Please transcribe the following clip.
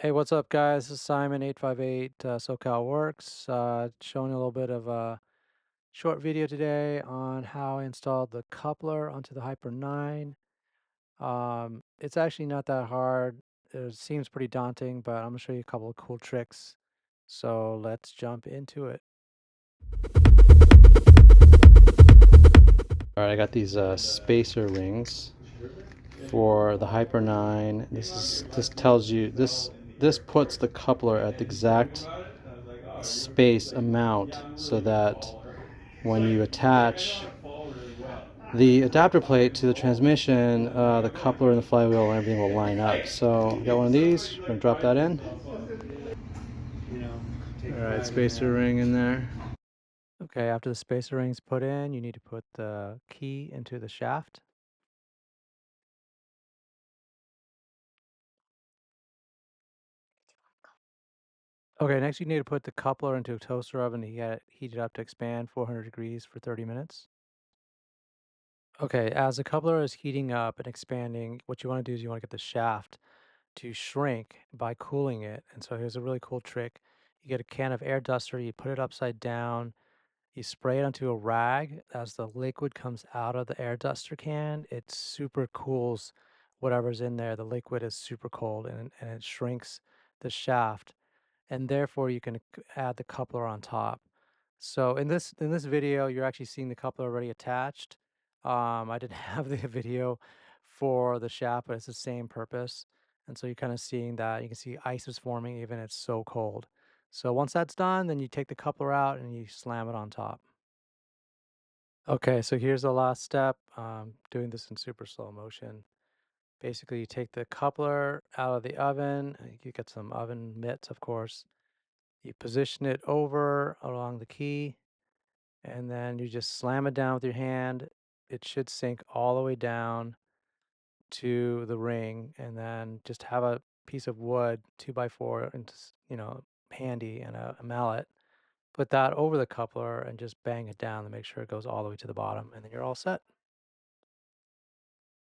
Hey, what's up, guys? This is Simon 858 SoCal Works. Showing a little bit of a short video today on how I installed the coupler onto the Hyper 9. It's actually not that hard. It seems pretty daunting, but I'm gonna show you a couple of cool tricks. So let's jump into it. All right, I got these spacer rings for the Hyper 9. This tells you this puts the coupler at the exact space amount so that when you attach the adapter plate to the transmission, the coupler and the flywheel and everything will line up. So I got one of these. We're gonna drop that in. All right, spacer ring in there. Okay, after the spacer ring's put in, you need to put the key into the shaft. Okay, next you need to put the coupler into a toaster oven to get it heated up to expand 400 degrees for 30 minutes. Okay, as the coupler is heating up and expanding, what you want to do is you want to get the shaft to shrink by cooling it. And so here's a really cool trick. You get a can of air duster, you put it upside down, you spray it onto a rag. As the liquid comes out of the air duster can, it super cools whatever's in there. The liquid is super cold and it shrinks the shaft, and therefore you can add the coupler on top. So in this video, you're actually seeing the coupler already attached. I didn't have the video for the shaft, but it's the same purpose. And so you're kind of seeing that. You can see ice is forming even it's so cold. So once that's done, then you take the coupler out and you slam it on top. Okay, so here's the last step. Doing this in super slow motion. Basically, you take the coupler out of the oven. You get some oven mitts, of course. You position it over along the key, and then you just slam it down with your hand. It should sink all the way down to the ring, and then just have a piece of wood, 2x4, and handy, and a mallet. Put that over the coupler and just bang it down to make sure it goes all the way to the bottom, and then you're all set.